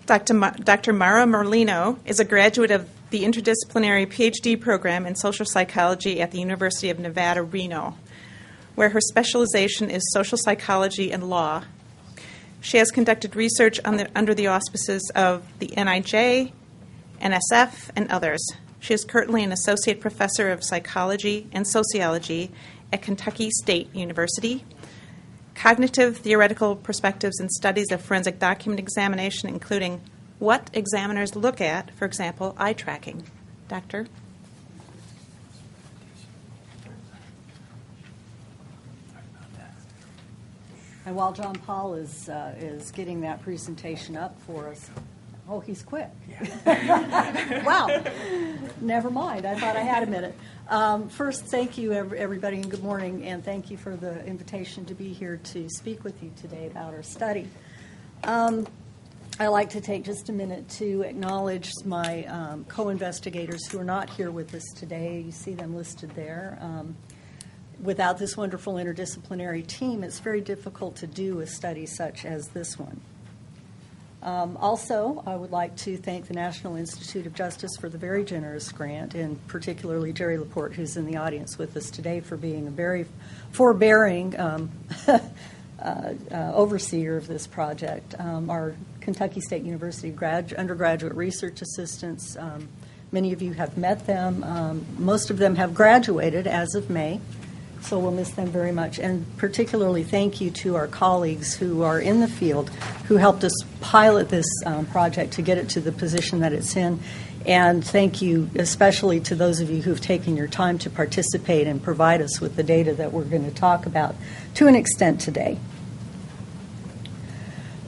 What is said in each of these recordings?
Dr. Mara Merlino is a graduate of the interdisciplinary PhD program in social psychology at the University of Nevada, Reno, where her specialization is social psychology and law. She has conducted research under the auspices of the NIJ, NSF, and others. She is currently an associate professor of psychology and sociology at Kentucky State University. Cognitive theoretical perspectives and studies of forensic document examination, including what examiners look at, for example, eye tracking. Doctor? And while John Paul is getting that presentation up for us, oh, he's quick. Yeah. Wow. Never mind. I thought I had a minute. First, thank you, everybody, and good morning, and thank you for the invitation to be here to speak with you today about our study. I'd like to take just a minute to acknowledge my co-investigators who are not here with us today. You see them listed there. Without this wonderful interdisciplinary team, it's very difficult to do a study such as this one. Also, I would like to thank the National Institute of Justice for the very generous grant, and particularly Jerry Laporte, who's in the audience with us today, for being a very forbearing overseer of this project. Our Kentucky State University undergraduate research assistants, many of you have met them. Most of them have graduated as of May, so we'll miss them very much. And particularly thank you to our colleagues who are in the field who helped us pilot this project to get it to the position that it's in. And thank you especially to those of you who've taken your time to participate and provide us with the data that we're going to talk about to an extent today.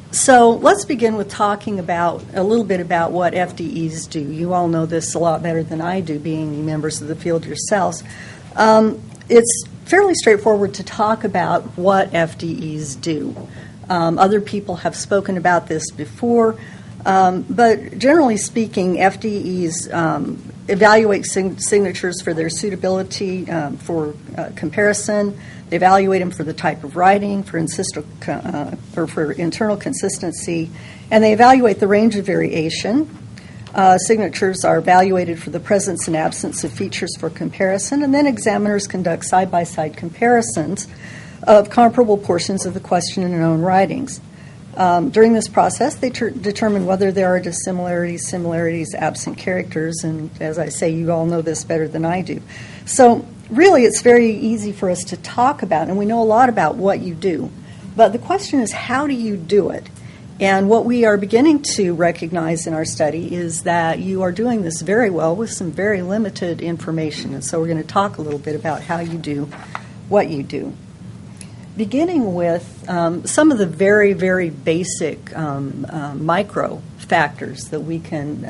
So let's begin with talking about a little bit about what FDEs do. You all know this a lot better than I do, being members of the field yourselves. It's fairly straightforward to talk about what FDEs do. Other people have spoken about this before, but generally speaking, FDEs evaluate signatures for their suitability for comparison. They evaluate them for the type of writing, for internal consistency, and they evaluate the range of variation. Signatures are evaluated for the presence and absence of features for comparison, and then examiners conduct side-by-side comparisons of comparable portions of the question in their own writings. During this process, they determine whether there are dissimilarities, similarities, absent characters, and as I say, you all know this better than I do. So really, it's very easy for us to talk about, and we know a lot about what you do. But the question is, how do you do it? And what we are beginning to recognize in our study is that you are doing this very well with some very limited information. And so we're going to talk a little bit about how you do what you do. Beginning with some of the very, very basic micro factors that we can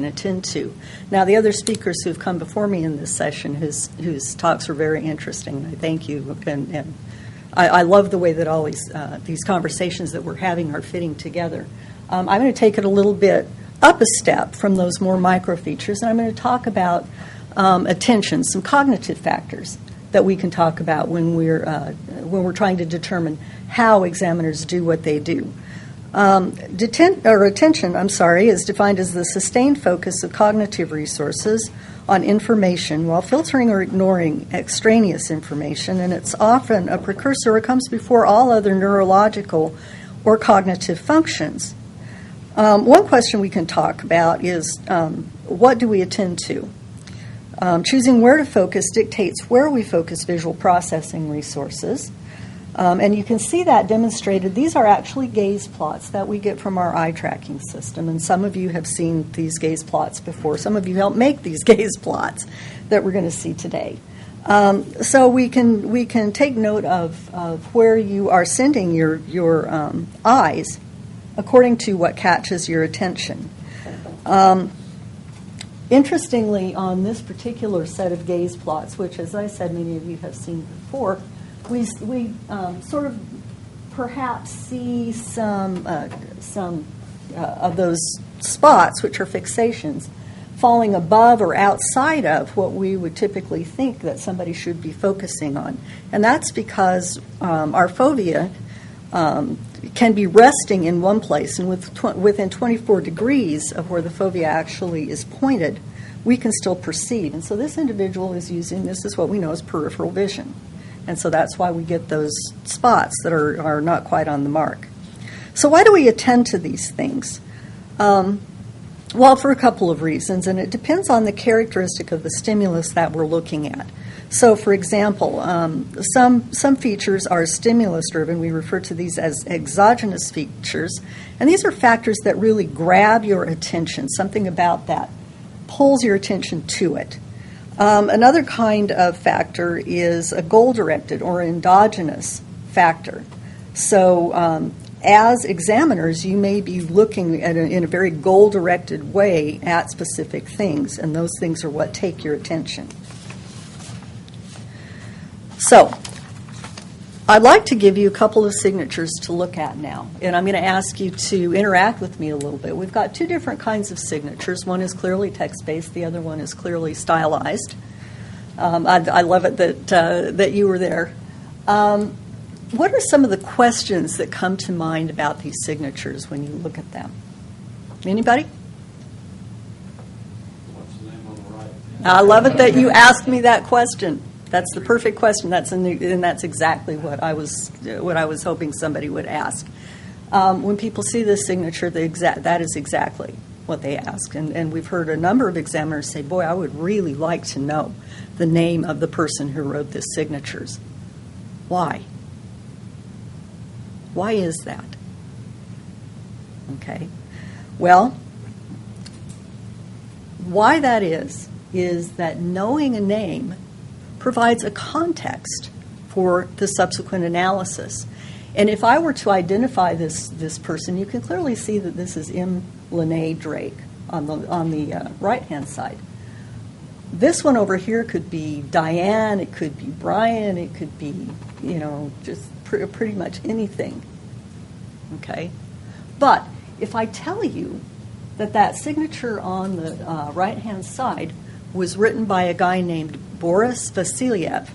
attend to. Now, the other speakers who've come before me in this session, whose talks were very interesting, I thank you, and I love the way that all these conversations that we're having are fitting together. I'm going to take it a little bit up a step from those more micro features, and I'm going to talk about attention, some cognitive factors that we can talk about when we're trying to determine how examiners do what they do. Attention, is defined as the sustained focus of cognitive resources on information while filtering or ignoring extraneous information, and it's often a precursor. It comes before all other neurological or cognitive functions. One question we can talk about is what do we attend to? Choosing where to focus dictates where we focus visual processing resources. And you can see that demonstrated. These are actually gaze plots that we get from our eye tracking system. And some of you have seen these gaze plots before. Some of you helped make these gaze plots that we're going to see today. So we can take note of where you are sending your eyes according to what catches your attention. Interestingly, on this particular set of gaze plots, which, as I said, many of you have seen before, we sort of perhaps see some of those spots, which are fixations, falling above or outside of what we would typically think that somebody should be focusing on. And that's because our fovea can be resting in one place, and within 24 degrees of where the fovea actually is pointed, we can still perceive. And so this individual is using, this is what we know as peripheral vision. And so that's why we get those spots that are not quite on the mark. So why do we attend to these things? Well, for a couple of reasons, and it depends on the characteristic of the stimulus that we're looking at. So, for example, some features are stimulus-driven. We refer to these as exogenous features, and these are factors that really grab your attention, something about that pulls your attention to it. Another kind of factor is a goal-directed or endogenous factor. So, as examiners, you may be looking at in a very goal-directed way at specific things, and those things are what take your attention. So, I'd like to give you a couple of signatures to look at now, and I'm going to ask you to interact with me a little bit. We've got two different kinds of signatures. One is clearly text-based, the other one is clearly stylized. I love it that you were there. What are some of the questions that come to mind about these signatures when you look at them? Anybody? What's the name on the right? I love it that you asked me that question. That's the perfect question. And that's exactly what I was hoping somebody would ask. When people see this signature, that is exactly what they ask. And we've heard a number of examiners say, boy, I would really like to know the name of the person who wrote this signatures. Why? Why is that? Okay. Well, why that is that knowing a name provides a context for the subsequent analysis. And if I were to identify this person, you can clearly see that this is M. Lene Drake on the right-hand side. This one over here could be Diane, it could be Brian, it could be, just pretty much anything. Okay? But if I tell you that signature on the right-hand side was written by a guy named Boris Vasilyev,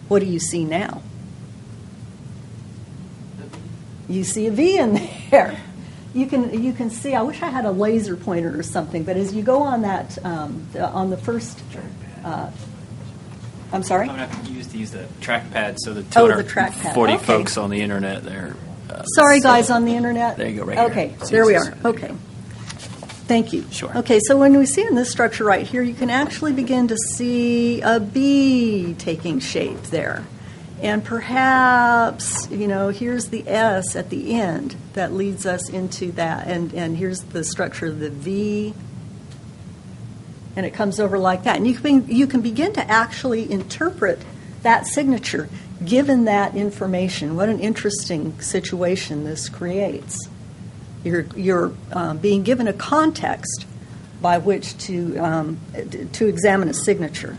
what do you see now? You see a V in there. You can see, I wish I had a laser pointer or something, but as you go on that, on the first, I'm sorry? I'm going to have to use the trackpad, so the the trackpad. 240 Okay. folks on the internet there. Sorry, guys, on the internet. There you go, right Okay, here. there we are. Okay. Thank you. Sure. Okay, so when we see in this structure right here, you can actually begin to see a B taking shape there. And perhaps, here's the S at the end that leads us into that. And here's the structure of the V. And it comes over like that. And you can begin to actually interpret that signature given that information. What an interesting situation this creates. You're being given a context by which to examine a signature.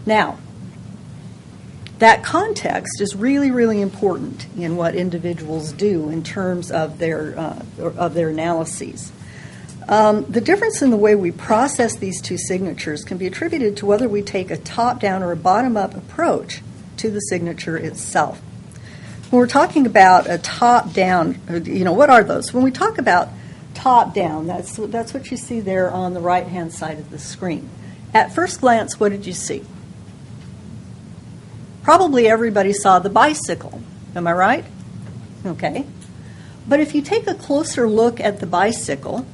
Now, that context is really, really important in what individuals do in terms of their analyses. The difference in the way we process these two signatures can be attributed to whether we take a top-down or a bottom-up approach to the signature itself. When we're talking about a top-down, what are those? When we talk about top-down, that's what you see there on the right-hand side of the screen. At first glance, what did you see? Probably everybody saw the bicycle. Am I right? Okay. But if you take a closer look at the bicycle,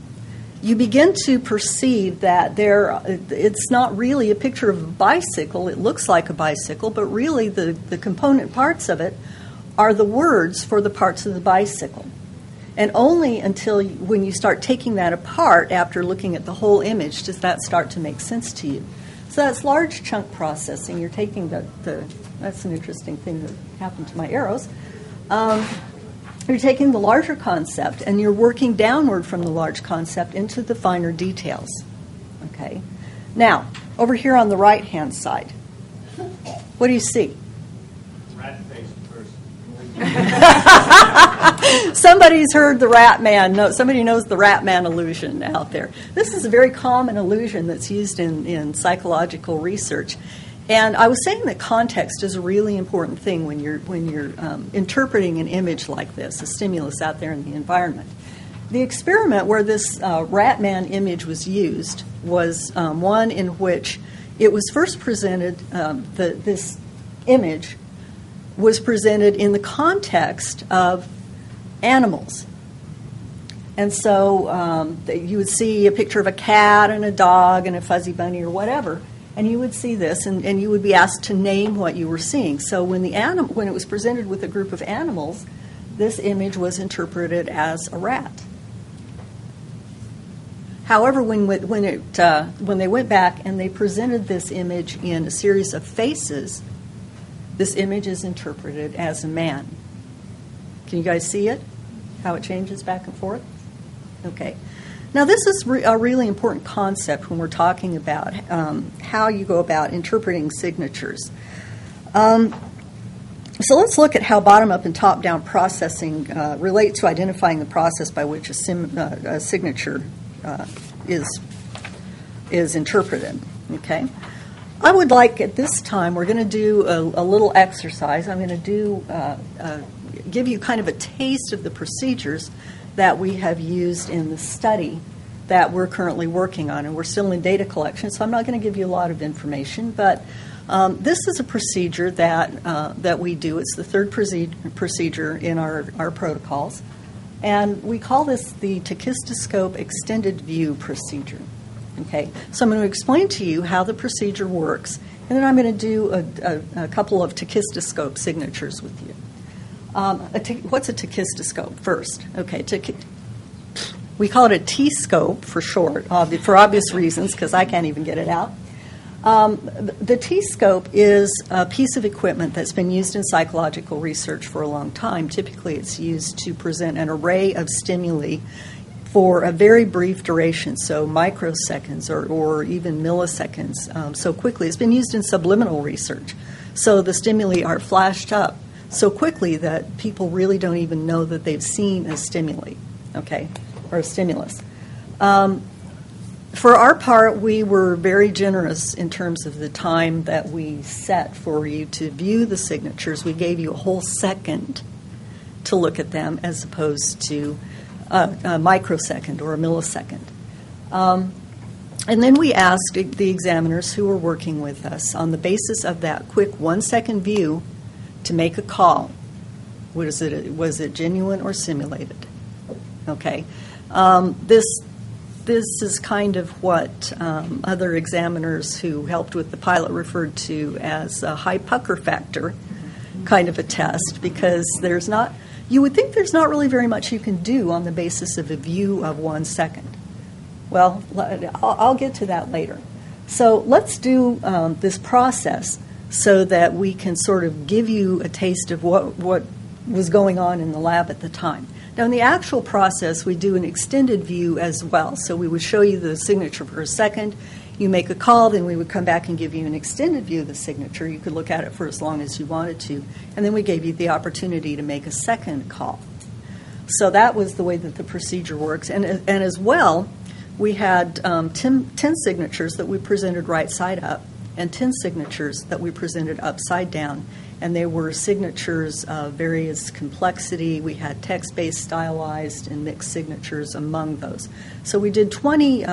you begin to perceive that it's not really a picture of a bicycle. It looks like a bicycle, but really the component parts of it are the words for the parts of the bicycle. And only until when you start taking that apart after looking at the whole image does that start to make sense to you. So that's large chunk processing. You're taking that's an interesting thing that happened to my arrows. You're taking the larger concept and you're working downward from the large concept into the finer details. Okay. Now, over here on the right-hand side, what do you see? Rat-faced person. Somebody's heard the rat man. No, somebody knows the rat man illusion out there. This is a very common illusion that's used in psychological research. And I was saying that context is a really important thing when you're interpreting an image like this, a stimulus out there in the environment. The experiment where this rat man image was used was one in which it was first presented, this image was presented in the context of animals. And so you would see a picture of a cat and a dog and a fuzzy bunny or whatever, and you would see this, and you would be asked to name what you were seeing. So when it was presented with a group of animals, this image was interpreted as a rat. However, when they went back and they presented this image in a series of faces, this image is interpreted as a man. Can you guys see it? How it changes back and forth? Okay. Now, this is a really important concept when we're talking about how you go about interpreting signatures. So let's look at how bottom-up and top-down processing relate to identifying the process by which a signature is interpreted. Okay. I would like at this time, we're going to do a little exercise. I'm going to give you kind of a taste of the procedures that we have used in the study that we're currently working on. And we're still in data collection, so I'm not going to give you a lot of information. But this is a procedure that we do. It's the third procedure in our protocols. And we call this the tachistoscope extended view procedure. Okay, so I'm going to explain to you how the procedure works, and then I'm going to do a couple of tachistoscope signatures with you. What's a tachistoscope first? Okay, we call it a T-scope for short, for obvious reasons, because I can't even get it out. The T-scope is a piece of equipment that's been used in psychological research for a long time. Typically, it's used to present an array of stimuli for a very brief duration, so microseconds or even milliseconds, so quickly. It's been used in subliminal research. So the stimuli are flashed up so quickly that people really don't even know that they've seen a stimuli, okay, or a stimulus. For our part, we were very generous in terms of the time that we set for you to view the signatures. We gave you a whole second to look at them as opposed to a microsecond or a millisecond. And then we asked the examiners who were working with us on the basis of that quick 1 second view to make a call. Was it genuine or simulated? Okay. This is kind of what other examiners who helped with the pilot referred to as a high pucker factor kind of a test, because you would think there's not really very much you can do on the basis of a view of 1 second. Well, I'll get to that later. So let's do this process so that we can sort of give you a taste of what was going on in the lab at the time. Now, in the actual process, we do an extended view as well. So we would show you the signature for a second. You make a call, then we would come back and give you an extended view of the signature. You could look at it for as long as you wanted to. And then we gave you the opportunity to make a second call. So that was the way that the procedure works. And as well, we had 10 signatures that we presented right side up and 10 signatures that we presented upside down. And they were signatures of various complexity. We had text-based, stylized, and mixed signatures among those. So we did 20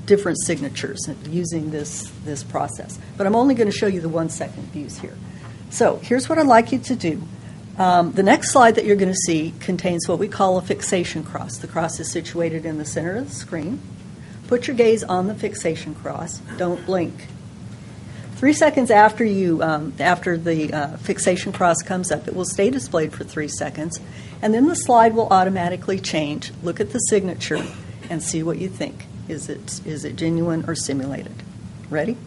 different signatures using this process. But I'm only going to show you the 1 second views here. So here's what I'd like you to do. The next slide that you're going to see contains what we call a fixation cross. The cross is situated in the center of the screen. Put your gaze on the fixation cross. Don't blink. 3 seconds after the fixation cross comes up, it will stay displayed for 3 seconds, and then the slide will automatically change. Look at the signature and see what you think. Is it genuine or simulated? Ready?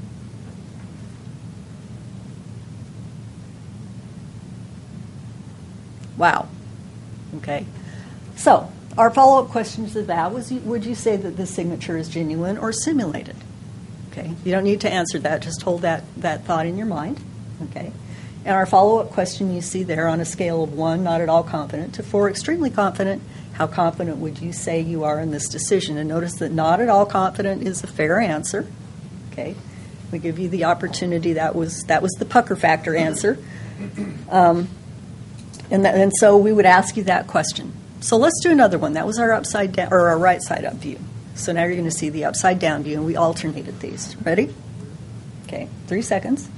Wow. Okay. So our follow-up question to that was, would you say that the signature is genuine or simulated? Okay. You don't need to answer that. Just hold that thought in your mind. Okay. And our follow-up question you see there on a scale of 1, not at all confident, to 4, extremely confident. How confident would you say you are in this decision? And notice that not at all confident is a fair answer. Okay. We give you the opportunity. That was the pucker factor answer. And so we would ask you that question. So let's do another one. That was our upside down or our right side up view. So now you're going to see the upside down view, and we alternated these. Ready? Okay, 3 seconds.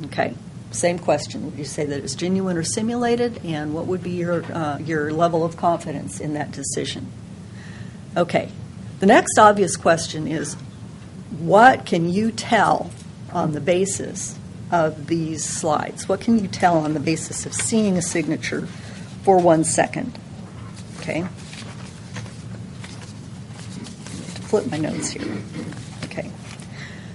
Okay, same question. Would you say that it's genuine or simulated, and what would be your level of confidence in that decision? Okay, the next obvious question is, what can you tell on the basis of these slides? What can you tell on the basis of seeing a signature for 1 second? Okay. Flip my notes here. Okay.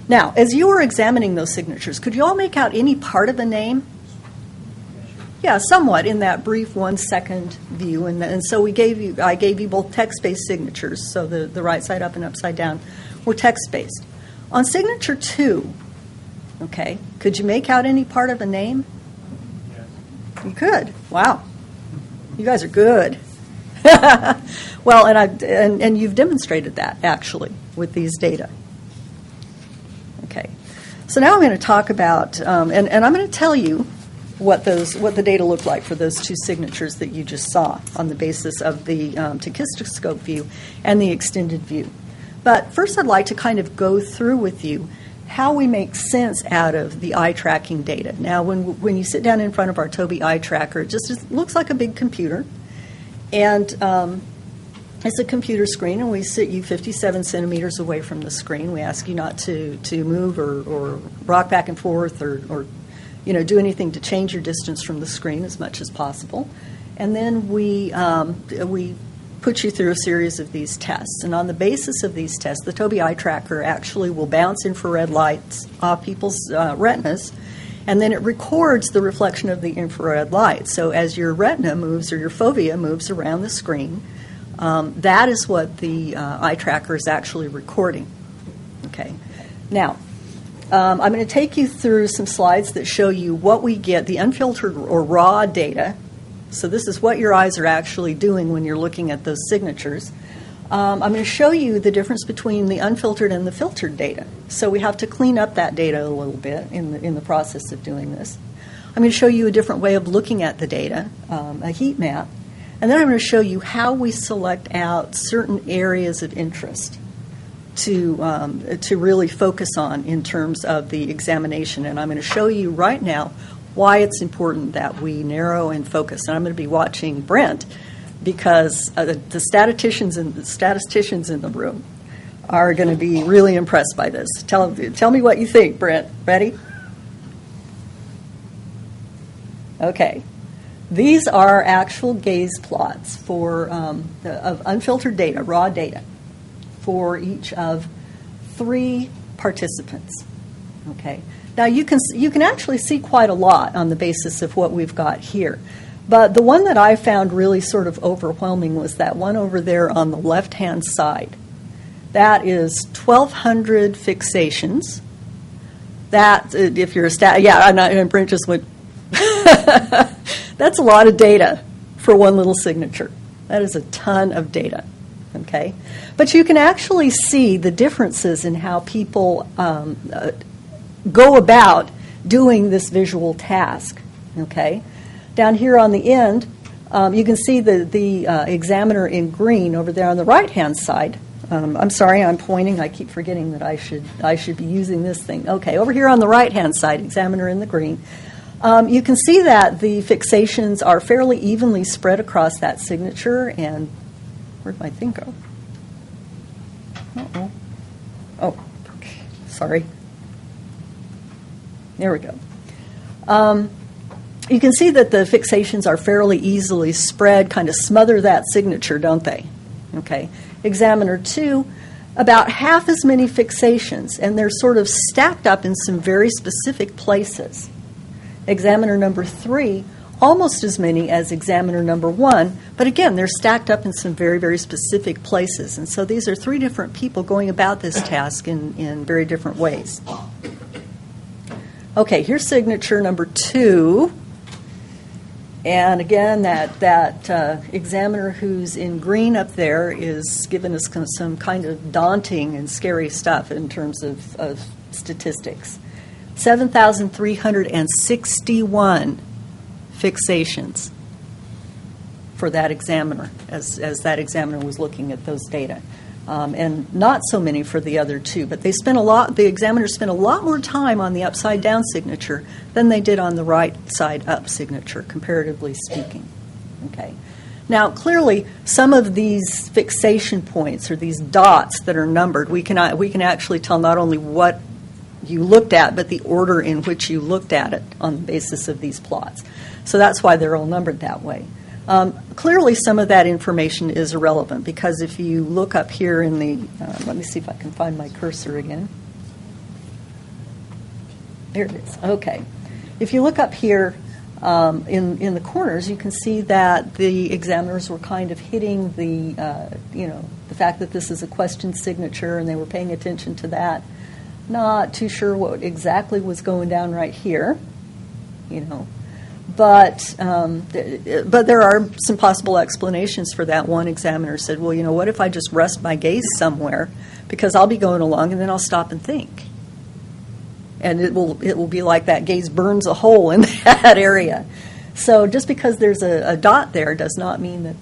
Now, as you were examining those signatures, could you all make out any part of a name? Yeah, somewhat in that brief 1 second view, and so I gave you both text-based signatures, so the right side up and upside down were text-based. On signature 2, okay, could you make out any part of a name? Yes. You could. Wow, you guys are good. Well, and you've demonstrated that actually with these data. Okay, so now I'm going to talk about, and I'm going to tell you what the data looked like for those two signatures that you just saw on the basis of the tachistoscope view and the extended view. But first I'd like to kind of go through with you how we make sense out of the eye tracking data. Now, when you sit down in front of our Tobii eye tracker, it looks like a big computer. And it's a computer screen, and we sit you 57 centimeters away from the screen. We ask you not to move or rock back and forth or do anything to change your distance from the screen as much as possible. And then we put you through a series of these tests. And on the basis of these tests, the Tobii eye tracker actually will bounce infrared lights off people's retinas, and then it records the reflection of the infrared light. So as your retina moves or your fovea moves around the screen, that is what the eye tracker is actually recording. Okay. Now, I'm going to take you through some slides that show you what we get, the unfiltered or raw data. So this is what your eyes are actually doing when you're looking at those signatures. I'm going to show you the difference between the unfiltered and the filtered data. So we have to clean up that data a little bit in the process of doing this. I'm going to show you a different way of looking at the data, a heat map. And then I'm going to show you how we select out certain areas of interest to really focus on in terms of the examination. And I'm going to show you right now why it's important that we narrow and focus. And I'm going to be watching Brent because the statisticians in the room are going to be really impressed by this. Tell me what you think, Brent. Ready? Okay. These are actual gaze plots of unfiltered data, raw data, for each of 3 participants. Okay. Now you can actually see quite a lot on the basis of what we've got here. But the one that I found really sort of overwhelming was that one over there on the left-hand side. That is 1,200 fixations. That, if you're a and Brent just went, that's a lot of data for one little signature. That is a ton of data. Okay? But you can actually see the differences in how people go about doing this visual task. Okay? Down here on the end, you can see the examiner in green over there on the right-hand side. I'm sorry, I'm pointing. I keep forgetting that I should be using this thing. Okay, over here on the right-hand side, examiner in the green. You can see that the fixations are fairly evenly spread across that signature. And where'd my thing go? Uh-oh. Oh, sorry. There we go. You can see that the fixations are fairly easily spread, kind of smother that signature, don't they? Okay. Examiner 2, about half as many fixations, and they're sort of stacked up in some very specific places. Examiner number 3, almost as many as examiner number 1, but again, they're stacked up in some very, very specific places. And so these are 3 different people going about this task in very different ways. Okay, here's signature number 2. And again, that examiner who's in green up there is giving us some kind of daunting and scary stuff in terms of statistics. 7,361 fixations for that examiner as that examiner was looking at those data. And not so many for the other two, but the examiners spent a lot more time on the upside down signature than they did on the right side up signature, comparatively speaking. Okay. Now, clearly, some of these fixation points or these dots that are numbered, we can actually tell not only what you looked at, but the order in which you looked at it on the basis of these plots. So that's why they're all numbered that way. Clearly, some of that information is irrelevant because if you look up here in the, let me see if I can find my cursor again. There it is. Okay. If you look up here in the corners, you can see that the examiners were kind of hitting the fact that this is a question signature, and they were paying attention to that. Not too sure what exactly was going down right here, But there are some possible explanations for that. One examiner said, well, what if I just rest my gaze somewhere because I'll be going along and then I'll stop and think. And it will be like that gaze burns a hole in that area. So just because there's a dot there does not mean that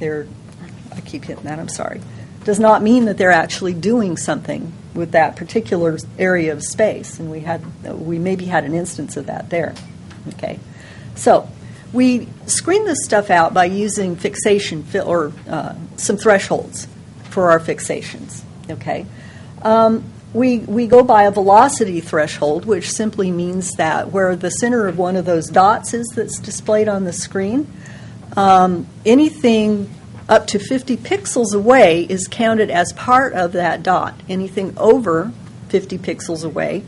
I keep hitting that, I'm sorry, does not mean that they're actually doing something with that particular area of space. And we maybe had an instance of that there. Okay. So we screen this stuff out by using fixation or some thresholds for our fixations. Okay, we go by a velocity threshold, which simply means that where the center of one of those dots is that's displayed on the screen, anything up to 50 pixels away is counted as part of that dot. Anything over 50 pixels away,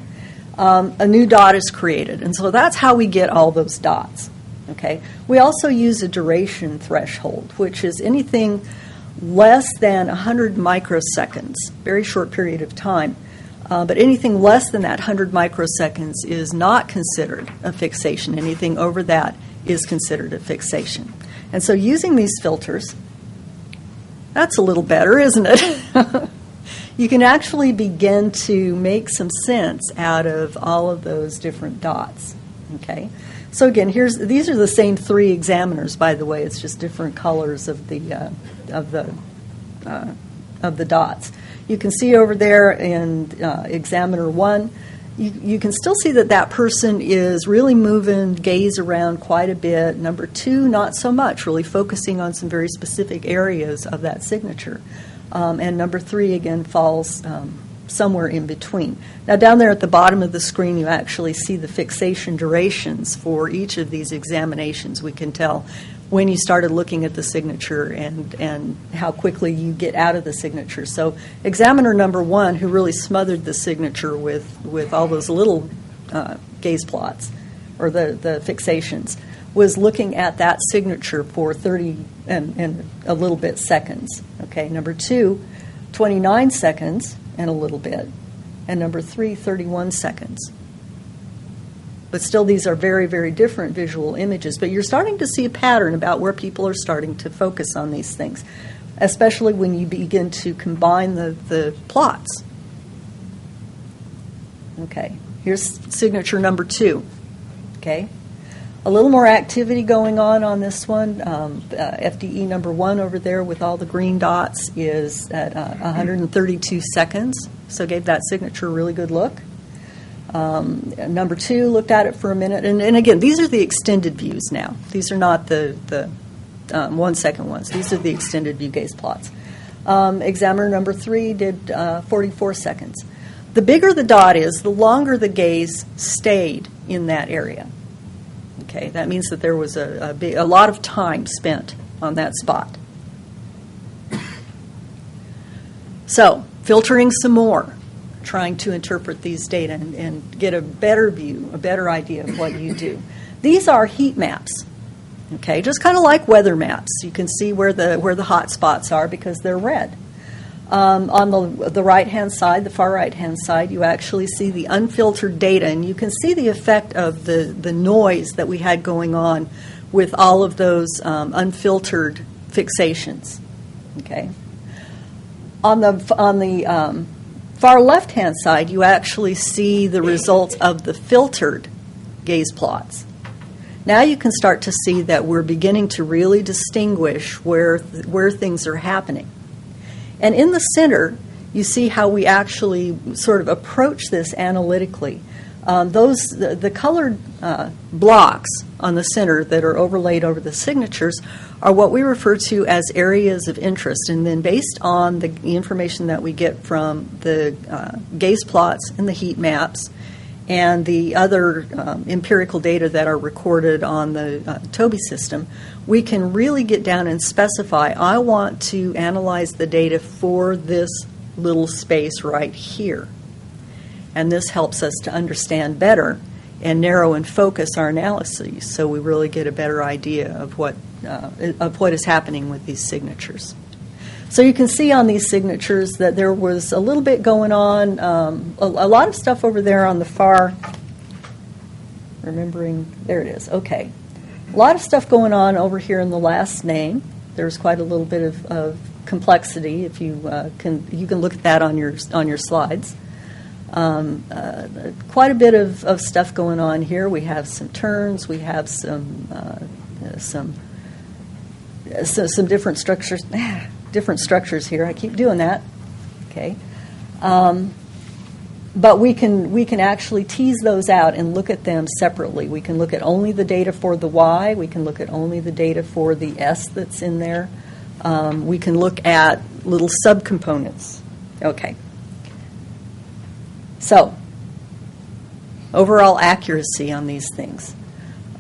a new dot is created. And so that's how we get all those dots. Okay. We also use a duration threshold, which is anything less than 100 microseconds, very short period of time. But anything less than that 100 microseconds is not considered a fixation. Anything over that is considered a fixation. And so using these filters, that's a little better, isn't it? You can actually begin to make some sense out of all of those different dots. Okay. So again, these are the same three examiners, by the way. It's just different colors of the dots. You can see over there in examiner 1, you can still see that person is really moving gaze around quite a bit. Number 2, not so much, really focusing on some very specific areas of that signature. And number 3 again falls somewhere in between. Now down there at the bottom of the screen you actually see the fixation durations for each of these examinations. We can tell when you started looking at the signature and how quickly you get out of the signature. So examiner number 1, who really smothered the signature with all those little gaze plots or the fixations, was looking at that signature for 30 and a little bit seconds. Okay, number 2, 29 seconds and a little bit, and number 3, 31 seconds. But still, these are very, very different visual images. But you're starting to see a pattern about where people are starting to focus on these things, especially when you begin to combine the plots. Okay, here's signature number 2. Okay, a little more activity going on this one. FDE number 1 over there with all the green dots is at 132 seconds, so gave that signature a really good look. Number 2 looked at it for a minute, and again, these are the extended views now. These are not the 1 second ones. These are the extended view gaze plots. Examiner number 3 did 44 seconds. The bigger the dot is, the longer the gaze stayed in that area. Okay, that means that there was a lot of time spent on that spot. So, filtering some more, trying to interpret these data and get a better view, a better idea of what you do. These are heat maps. Okay, just kind of like weather maps. You can see where the hot spots are because they're red. On the right-hand side, the far right-hand side, you actually see the unfiltered data, and you can see the effect of the noise that we had going on with all of those unfiltered fixations. Okay. On the far left-hand side, you actually see the results of the filtered gaze plots. Now you can start to see that we're beginning to really distinguish where things are happening. And in the center, you see how we actually sort of approach this analytically. The colored blocks on the center that are overlaid over the signatures are what we refer to as areas of interest. And then based on the information that we get from the gaze plots and the heat maps and the other empirical data that are recorded on the Toby system, we can really get down and specify, I want to analyze the data for this little space right here. And this helps us to understand better and narrow and focus our analyses, so we really get a better idea of what is happening with these signatures. So you can see on these signatures that there was a little bit going on, a lot of stuff over there on the far, there it is, okay. A lot of stuff going on over here in the last name. There's quite a little bit of complexity. If you can look at that on your slides. Quite a bit of stuff going on here. We have some turns. We have some different structures. Different structures here. I keep doing that. Okay, but we can actually tease those out and look at them separately. We can look at only the data for the Y. We can look at only the data for the S that's in there. We can look at little subcomponents. Okay. So, overall accuracy on these things.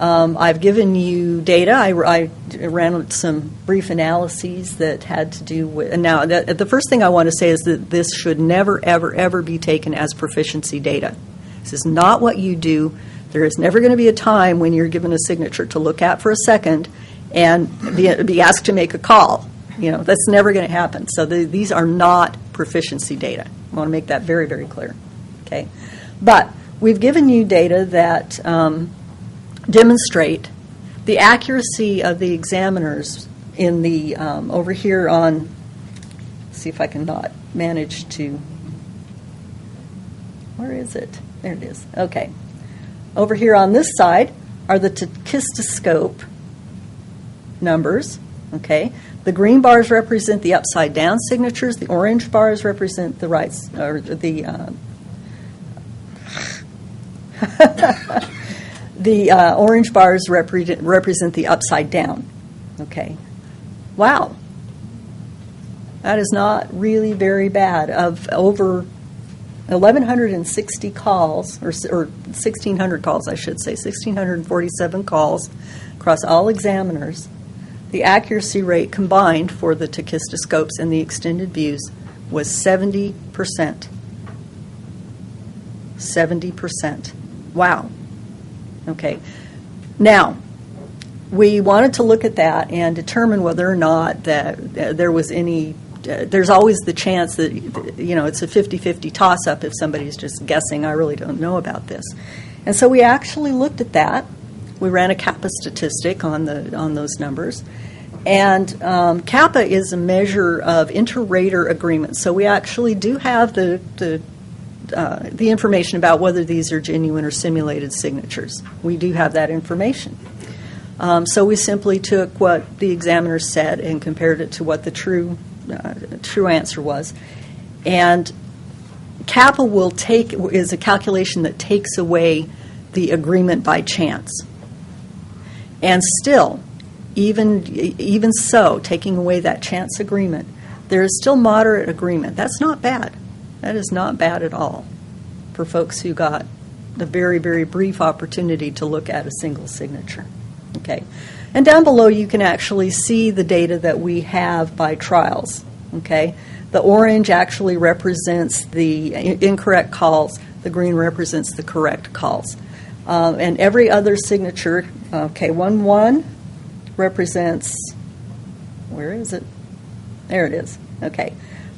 I've given you data. I ran some brief analyses that had to do with, and now the first thing I want to say is that this should never, ever, ever be taken as proficiency data. This is not what you do. There is never going to be a time when you're given a signature to look at for a second and be asked to make a call. That's never going to happen. So these are not proficiency data. I want to make that very, very clear. Okay, but we've given you data that demonstrate the accuracy of the examiners in the over here on. See if I can not manage to. Where is it? There it is. Okay, over here on this side are the tachistoscope numbers. Okay, the green bars represent the upside down signatures. The orange bars represent the right or the. The orange bars represent the upside down. Okay. Wow. That is not really very bad. Of over 1,160 calls, or 1,600 calls, I should say, 1,647 calls across all examiners, the accuracy rate combined for the tachistoscopes and the extended views was 70%. 70%. Wow. Okay. Now, we wanted to look at that and determine whether or not that there was any, there's always the chance that, it's a 50-50 toss-up if somebody's just guessing, I really don't know about this. And so we actually looked at that. We ran a kappa statistic on those numbers. And kappa is a measure of inter-rater agreement. So we actually do have the information about whether these are genuine or simulated signatures. We do have that information. So we simply took what the examiner said and compared it to what the true answer was. And kappa is a calculation that takes away the agreement by chance. And still, even so, taking away that chance agreement, there is still moderate agreement. That's not bad. That is not bad at all for folks who got the very, very brief opportunity to look at a single signature. Okay. And down below you can actually see the data that we have by trials. Okay. The orange actually represents the incorrect calls. The green represents the correct calls. And every other signature, 1-1 represents, where is it? There it is. Okay.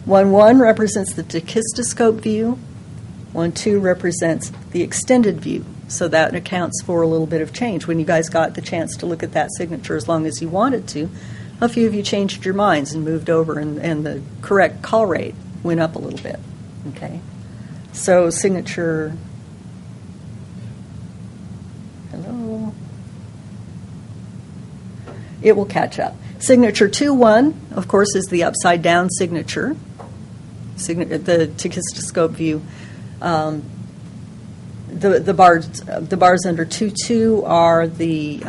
1-1 represents the tachistoscope view. 1-2 represents the extended view. So that accounts for a little bit of change. When you guys got the chance to look at that signature as long as you wanted to, a few of you changed your minds and moved over, and the correct call rate went up a little bit. Okay? So signature, hello, it will catch up. Signature 2-1, of course, is the upside down signature. The tachistoscope view. The bars under 2-2 are the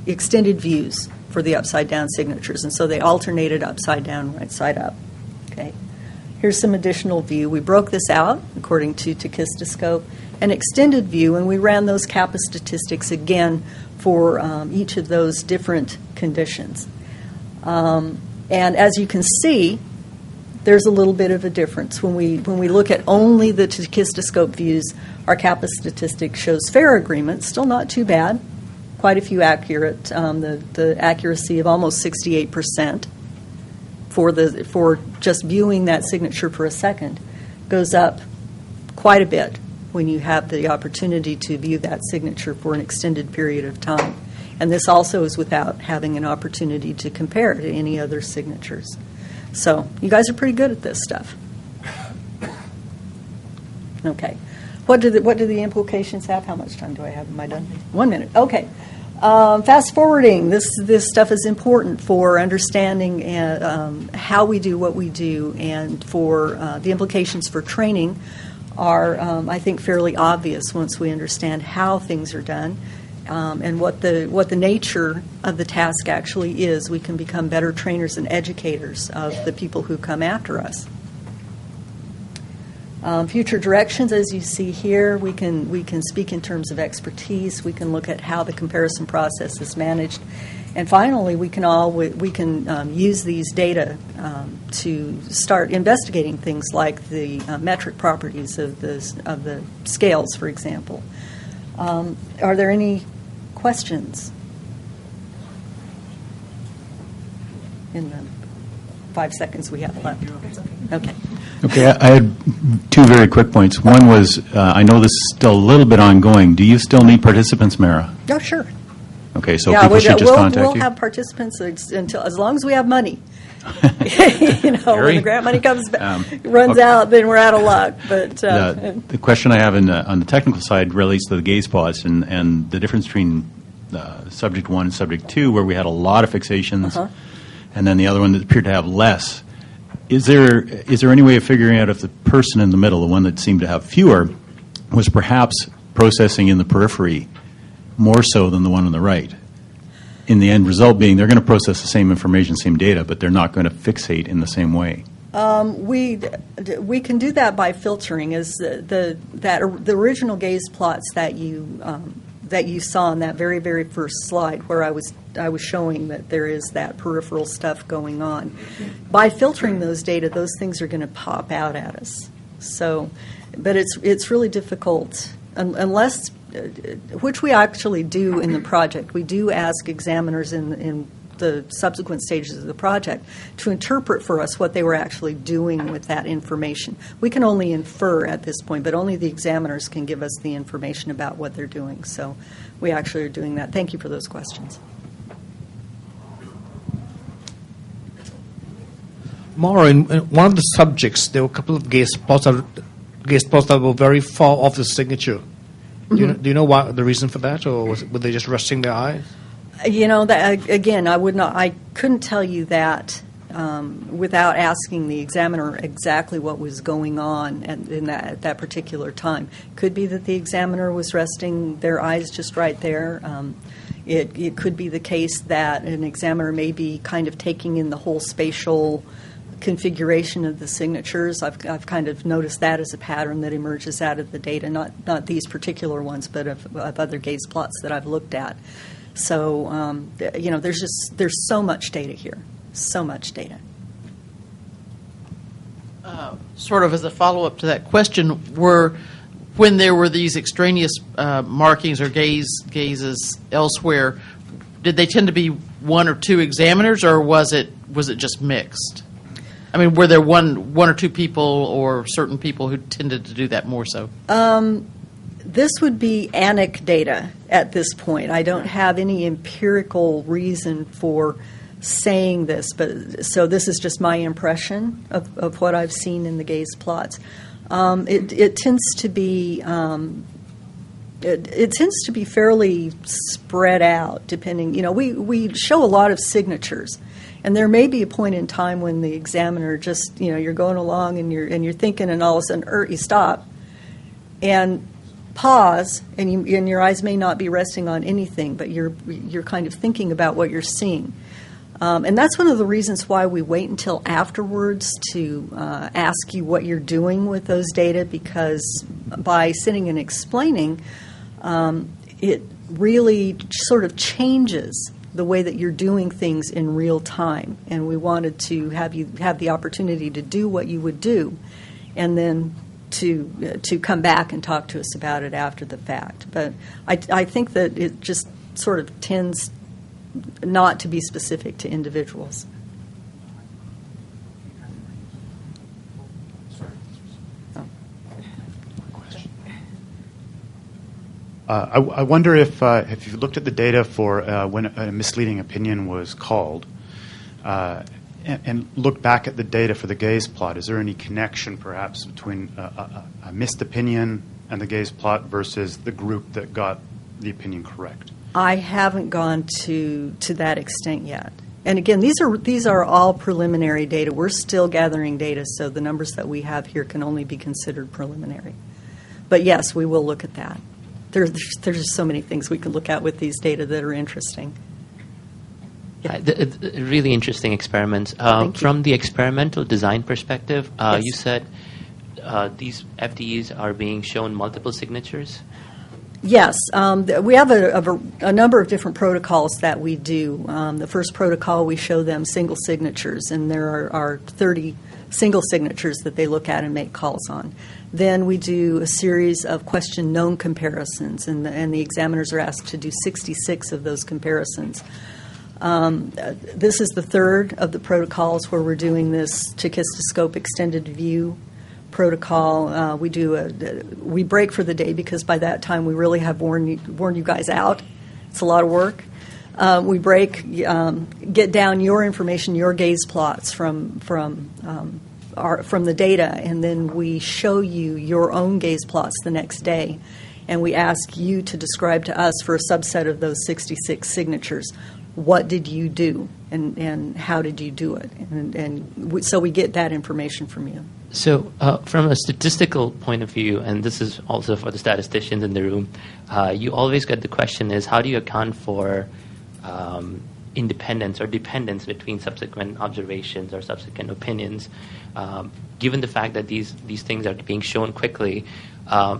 extended views for the upside down signatures, and so they alternated upside down, right side up. Okay. Here's some additional view. We broke this out according to tachistoscope, an extended view, and we ran those kappa statistics again for each of those different conditions. And as you can see, there's a little bit of a difference. When we look at only the tachistoscope views, our kappa statistic shows fair agreement, still not too bad, quite a few accurate, the accuracy of almost 68%. For just viewing that signature for a second goes up quite a bit when you have the opportunity to view that signature for an extended period of time. And this also is without having an opportunity to compare to any other signatures. So you guys are pretty good at this stuff. Okay. What do the implications have? How much time do I have? Am I done? 1 minute. Okay. Fast forwarding. This stuff is important for understanding how we do what we do, and for the implications for training are, I think, fairly obvious once we understand how things are done and what the nature of the task actually is. We can become better trainers and educators of the people who come after us. Future directions, as you see here, we can speak in terms of expertise. We can look at how the comparison process is managed, and finally, we can use these data to start investigating things like the metric properties of the scales, for example. Are there any questions in the 5 seconds we have left? Okay. Okay, I had two very quick points. One was, I know this is still a little bit ongoing. Do you still need participants, Mara? Oh, sure. Okay, so people should just contact you? We'll have participants until as long as we have money. When the grant money runs out, then we're out of luck. But the question I have on the technical side relates to the gaze plots and the difference between subject 1 and subject 2, where we had a lot of fixations, and then the other one that appeared to have less. Is there any way of figuring out if the person in the middle, the one that seemed to have fewer, was perhaps processing in the periphery more so than the one on the right? In the end result being they're going to process the same information, same data, but they're not going to fixate in the same way. We can do that by filtering. As the original gaze plots that you saw in that very, very first slide, where I was showing that there is that peripheral stuff going on. By filtering those data, those things are going to pop out at us. So, but it's really difficult unless, which we actually do in the project. We do ask examiners in the subsequent stages of the project to interpret for us what they were actually doing with that information. We can only infer at this point, but only the examiners can give us the information about what they're doing. So we actually are doing that. Thank you for those questions. Maura, in one of the subjects, there were a couple of gaze plots that were very far off the signature. Do you know why, the reason for that, or were they just resting their eyes? That, again, I couldn't tell you that without asking the examiner exactly what was going on at that particular time. Could be that the examiner was resting their eyes just right there. It could be the case that an examiner may be kind of taking in the whole spatial configuration of the signatures. I've kind of noticed that as a pattern that emerges out of the data, not these particular ones, but of other gaze plots that I've looked at. So, there's so much data here, so much data. Sort of as a follow-up to that question, when there were these extraneous markings or gazes elsewhere, did they tend to be one or two examiners, or was it just mixed? I mean, were there one or two people or certain people who tended to do that more so? This would be anecdata at this point. I don't have any empirical reason for saying this, but so this is just my impression of what I've seen in the gaze plots. It tends to be it tends to be fairly spread out, depending. We show a lot of signatures, and there may be a point in time when the examiner just you're going along and you're thinking, and all of a sudden you stop and pause, and your eyes may not be resting on anything, but you're kind of thinking about what you're seeing. And that's one of the reasons why we wait until afterwards to ask you what you're doing with those data, because by sitting and explaining, it really sort of changes the way that you're doing things in real time. And we wanted to have you have the opportunity to do what you would do, and then to come back and talk to us about it after the fact. But I think that it just sort of tends not to be specific to individuals. I wonder if you looked at the data for when a misleading opinion was called, and looked back at the data for the gaze plot, is there any connection perhaps between a missed opinion and the gaze plot versus the group that got the opinion correct? I haven't gone to that extent yet. And again, these are all preliminary data. We're still gathering data, so the numbers that we have here can only be considered preliminary. But yes, we will look at that. There's just so many things we can look at with these data that are interesting. Yeah. Really interesting experiments. From the experimental design perspective, Yes. You said these FDEs are being shown multiple signatures? Yes, we have a number of different protocols that we do. The first protocol, we show them single signatures, and there are 30 single signatures that they look at and make calls on. Then we do a series of question known comparisons, and the examiners are asked to do 66 of those comparisons. This is the third of the protocols where we're doing this Chekistoscope extended view protocol. We break for the day because by that time we really have worn you guys out. It's a lot of work. We break, get down your information, your gaze plots from the data, and then we show you your own gaze plots the next day, and we ask you to describe to us for a subset of those 66 signatures. What did you do, and how did you do it? So we get that information from you. So from a statistical point of view, and this is also for the statisticians in the room, you always get the question is, how do you account for independence or dependence between subsequent observations or subsequent opinions? Given the fact that these things are being shown quickly,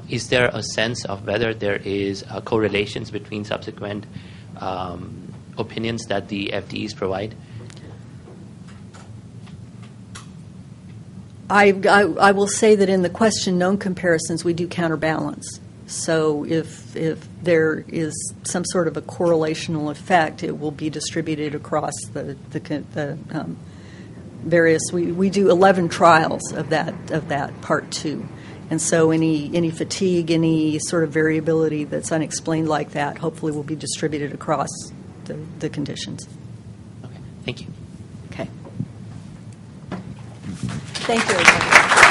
is there a sense of whether there is correlations between subsequent opinions that the FDEs provide? I will say that in the question known comparisons, we do counterbalance. So if there is some sort of a correlational effect, it will be distributed across the various. We do 11 trials of that part 2, and so any fatigue, any sort of variability that's unexplained like that, hopefully will be distributed across the conditions. Okay, thank you. Okay. Thank you, everybody.